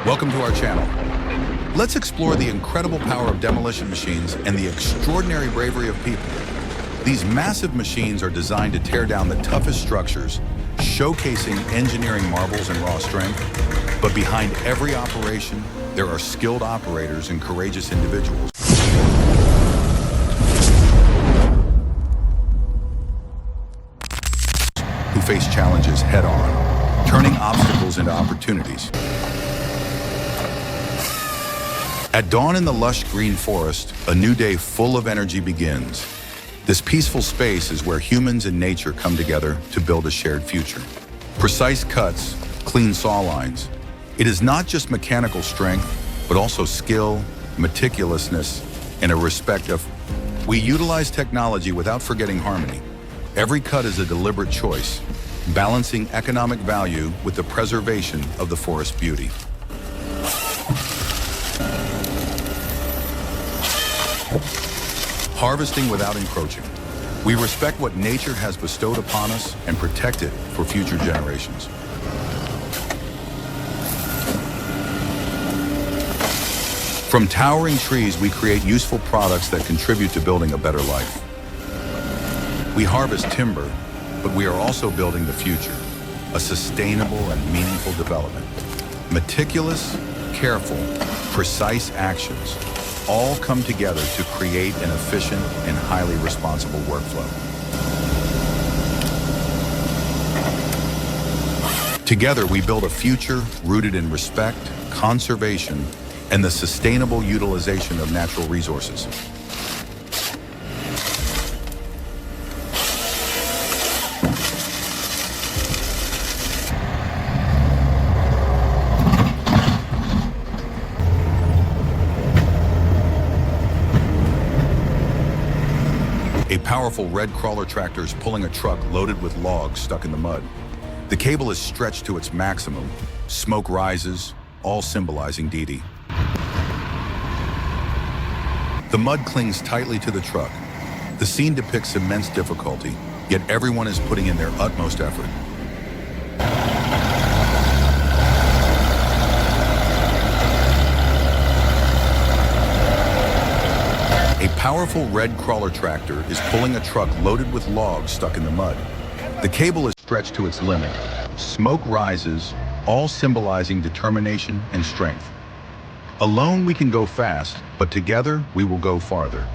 Welcome to our channel. Let's explore the incredible power of demolition machines and the extraordinary bravery of people. These massive machines are designed to tear down the toughest structures, showcasing engineering marvels and raw strength. But behind every operation, there are skilled operators and courageous individuals who face challenges head-on, turning obstacles into opportunities. At dawn in the lush green forest, a new day full of energy begins. This peaceful space is where humans and nature come together to build a shared future. Precise cuts, clean saw lines. It is not just mechanical strength, but also skill, meticulousness, and a respect of. We utilize technology without forgetting harmony. Every cut is a deliberate choice, balancing economic value with the preservation of the forest beauty. Harvesting without encroaching. We respect what nature has bestowed upon us and protect it for future generations. From towering trees, we create useful products that contribute to building a better life. We harvest timber, but we are also building the future, a sustainable and meaningful development. Meticulous, careful, precise actions all come together to create an efficient and highly responsible workflow. Together, we build a future rooted in respect, conservation, and the sustainable utilization of natural resources. A powerful red crawler tractor is pulling a truck loaded with logs stuck in the mud. The cable is stretched to its maximum. Smoke rises, all symbolizing duty. The mud clings tightly to the truck. The scene depicts immense difficulty, yet everyone is putting in their utmost effort. A powerful red crawler tractor is pulling a truck loaded with logs stuck in the mud. The cable is stretched to its limit. Smoke rises, all symbolizing determination and strength. Alone we can go fast, but together we will go farther.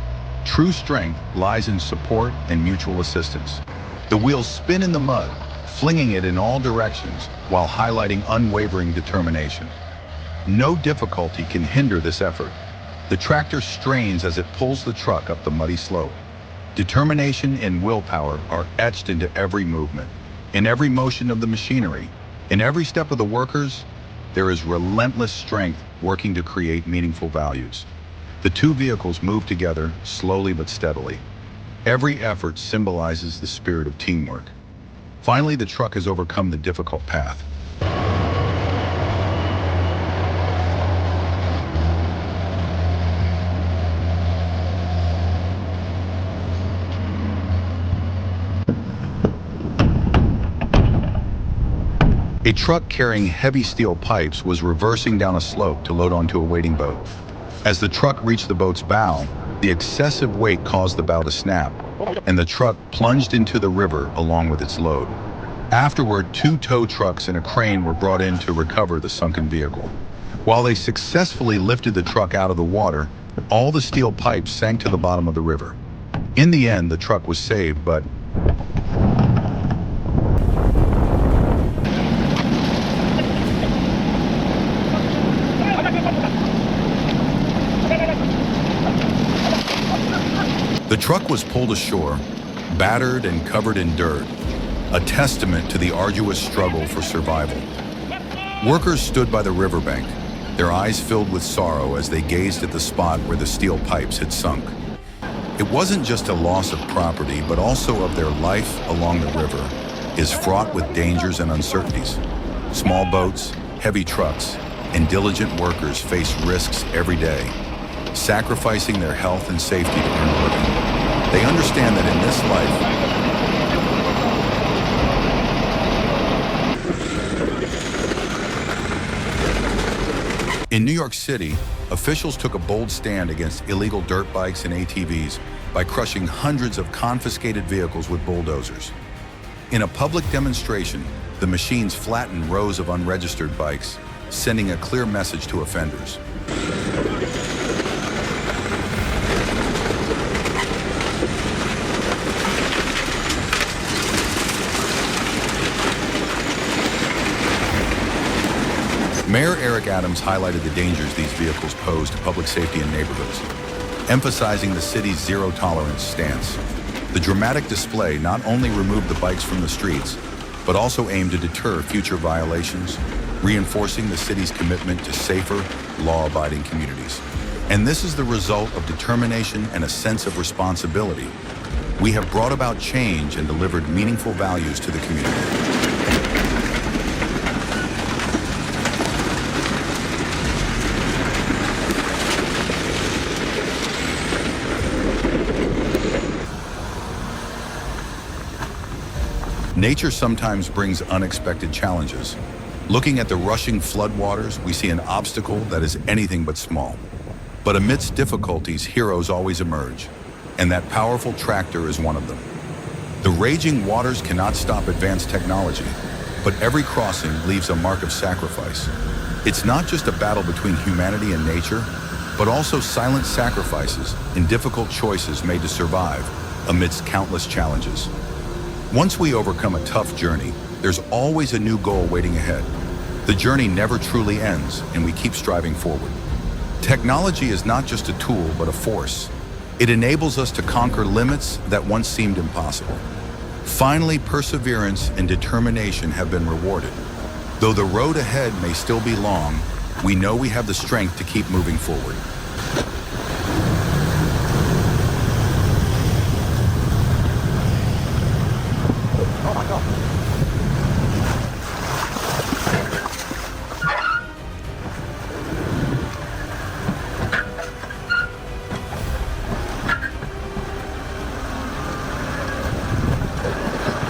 True strength lies in support and mutual assistance. The wheels spin in the mud, flinging it in all directions while highlighting unwavering determination. No difficulty can hinder this effort. The tractor strains as it pulls the truck up the muddy slope. Determination and willpower are etched into every movement, in every motion of the machinery, in every step of the workers. There is relentless strength working to create meaningful values. The two vehicles move together slowly but steadily. Every effort symbolizes the spirit of teamwork. Finally, the truck has overcome the difficult path. A truck carrying heavy steel pipes was reversing down a slope to load onto a waiting boat. As the truck reached the boat's bow, the excessive weight caused the bow to snap, and the truck plunged into the river along with its load. Afterward, two tow trucks and a crane were brought in to recover the sunken vehicle. While they successfully lifted the truck out of the water, all the steel pipes sank to the bottom of the river. In the end, the truck was saved, but the truck was pulled ashore, battered and covered in dirt, a testament to the arduous struggle for survival. Workers stood by the riverbank, their eyes filled with sorrow as they gazed at the spot where the steel pipes had sunk. It wasn't just a loss of property, but also of their life along the river is fraught with dangers and uncertainties. Small boats, heavy trucks, and diligent workers face risks every day, sacrificing their health and safety to earn a living. They understand that in this life, In New York City, officials took a bold stand against illegal dirt bikes and ATVs by crushing hundreds of confiscated vehicles with bulldozers. In a public demonstration, the machines flattened rows of unregistered bikes, sending a clear message to offenders. Mayor Eric Adams highlighted the dangers these vehicles pose to public safety in neighborhoods, emphasizing the city's zero-tolerance stance. The dramatic display not only removed the bikes from the streets, but also aimed to deter future violations, reinforcing the city's commitment to safer, law-abiding communities. And this is the result of determination and a sense of responsibility. We have brought about change and delivered meaningful values to the community. Nature sometimes brings unexpected challenges. Looking at the rushing floodwaters, we see an obstacle that is anything but small. But amidst difficulties, heroes always emerge, and that powerful tractor is one of them. The raging waters cannot stop advanced technology, but every crossing leaves a mark of sacrifice. It's not just a battle between humanity and nature, but also silent sacrifices and difficult choices made to survive amidst countless challenges. Once we overcome a tough journey, there's always a new goal waiting ahead. The journey never truly ends, and we keep striving forward. Technology is not just a tool, but a force. It enables us to conquer limits that once seemed impossible. Finally, perseverance and determination have been rewarded. Though the road ahead may still be long, we know we have the strength to keep moving forward.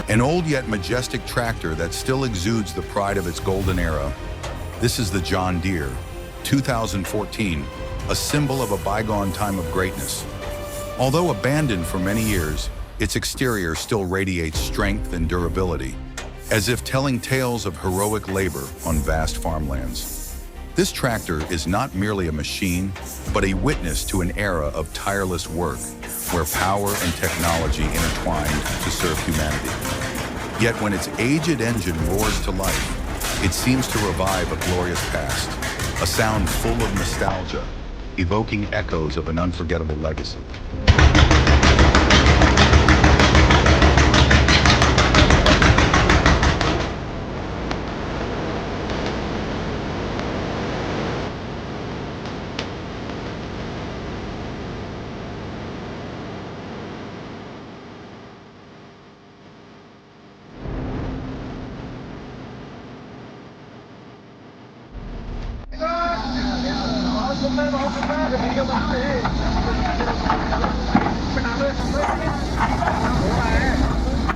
An old yet majestic tractor that still exudes the pride of its golden era. This is the John Deere 2014, a symbol of a bygone time of greatness. Although abandoned for many years, its exterior still radiates strength and durability, as if telling tales of heroic labor on vast farmlands. This tractor is not merely a machine, but a witness to an era of tireless work, where power and technology intertwined to serve humanity. Yet when its aged engine roars to life, it seems to revive a glorious past, a sound full of nostalgia, evoking echoes of an unforgettable legacy.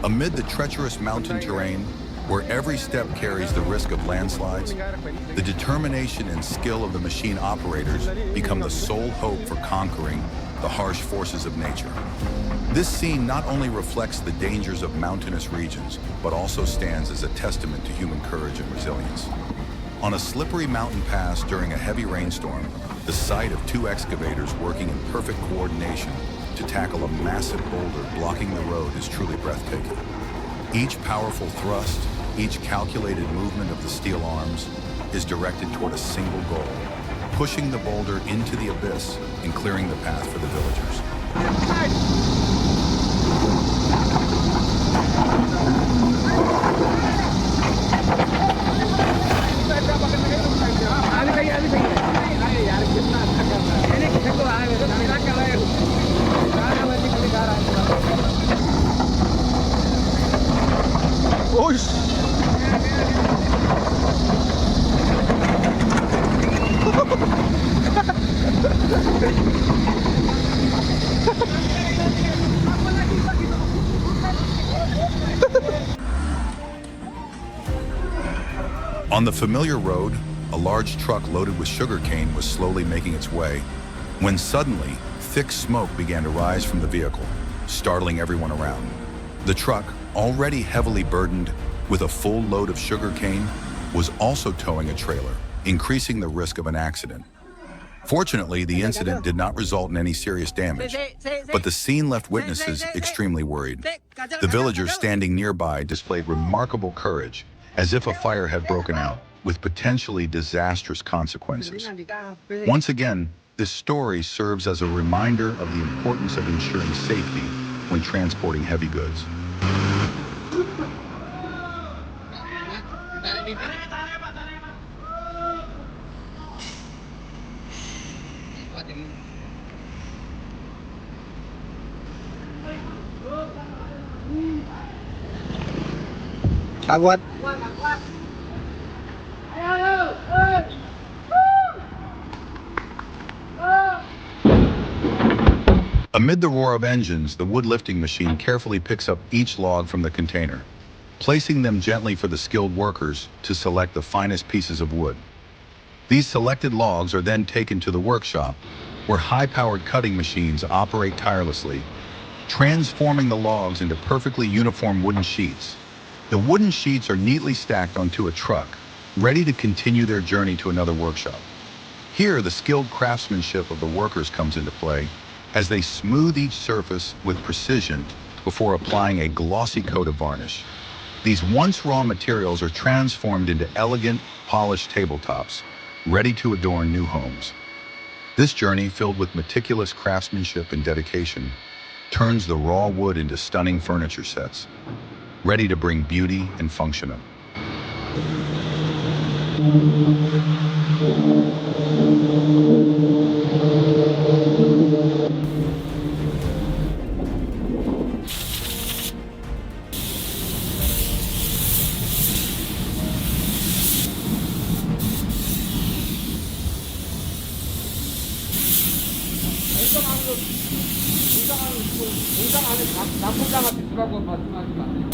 Amid the treacherous mountain terrain, where every step carries the risk of landslides, the determination and skill of the machine operators become the sole hope for conquering the harsh forces of nature. This scene not only reflects the dangers of mountainous regions, but also stands as a testament to human courage and resilience. On a slippery mountain pass during a heavy rainstorm, the sight of two excavators working in perfect coordination to tackle a massive boulder blocking the road is truly breathtaking. Each powerful thrust, each calculated movement of the steel arms is directed toward a single goal, pushing the boulder into the abyss and clearing the path for the villagers. On the familiar road, a large truck loaded with sugarcane was slowly making its way, when suddenly, thick smoke began to rise from the vehicle, startling everyone around. The truck, already heavily burdened with a full load of sugarcane, was also towing a trailer, increasing the risk of an accident. Fortunately, the incident did not result in any serious damage, but the scene left witnesses extremely worried. The villagers standing nearby displayed remarkable courage, as if a fire had broken out, with potentially disastrous consequences. Once again, this story serves as a reminder of the importance of ensuring safety when transporting heavy goods. Agua. Amid the roar of engines, the wood lifting machine carefully picks up each log from the container, placing them gently for the skilled workers to select the finest pieces of wood. These selected logs are then taken to the workshop, where high-powered cutting machines operate tirelessly, transforming the logs into perfectly uniform wooden sheets. The wooden sheets are neatly stacked onto a truck, ready to continue their journey to another workshop. Here, the skilled craftsmanship of the workers comes into play, as they smooth each surface with precision before applying a glossy coat of varnish. These once raw materials are transformed into elegant, polished tabletops, ready to adorn new homes. This journey, filled with meticulous craftsmanship and dedication, turns the raw wood into stunning furniture sets, ready to bring beauty and function up. 공장 안에 납포장한테 들어가고 말씀하시면 안 돼요.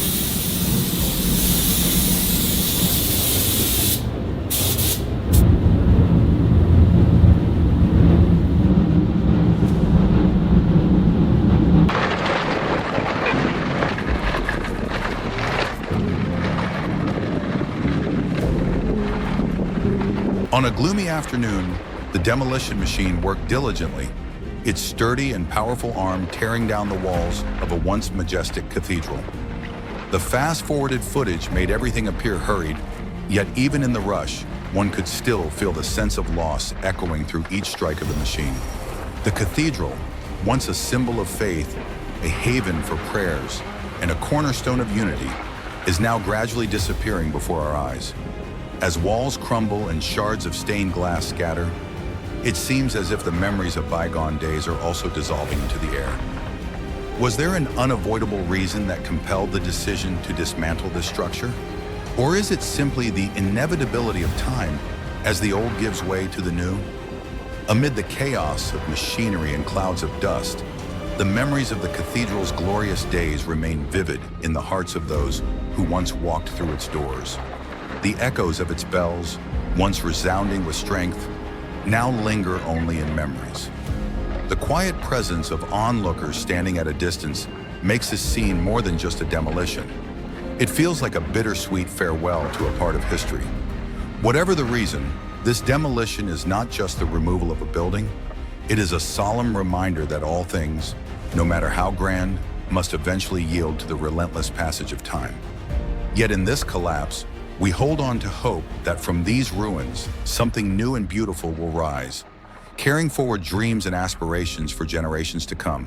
On a gloomy afternoon, the demolition machine worked diligently, its sturdy and powerful arm tearing down the walls of a once majestic cathedral. The fast-forwarded footage made everything appear hurried, yet even in the rush, one could still feel the sense of loss echoing through each strike of the machine. The cathedral, once a symbol of faith, a haven for prayers, and a cornerstone of unity, is now gradually disappearing before our eyes. As walls crumble and shards of stained glass scatter, it seems as if the memories of bygone days are also dissolving into the air. Was there an unavoidable reason that compelled the decision to dismantle this structure? Or is it simply the inevitability of time as the old gives way to the new? Amid the chaos of machinery and clouds of dust, the memories of the cathedral's glorious days remain vivid in the hearts of those who once walked through its doors. The echoes of its bells, once resounding with strength, now linger only in memories. The quiet presence of onlookers standing at a distance makes this scene more than just a demolition. It feels like a bittersweet farewell to a part of history. Whatever the reason, this demolition is not just the removal of a building, it is a solemn reminder that all things, no matter how grand, must eventually yield to the relentless passage of time. Yet in this collapse, we hold on to hope that from these ruins, something new and beautiful will rise, carrying forward dreams and aspirations for generations to come.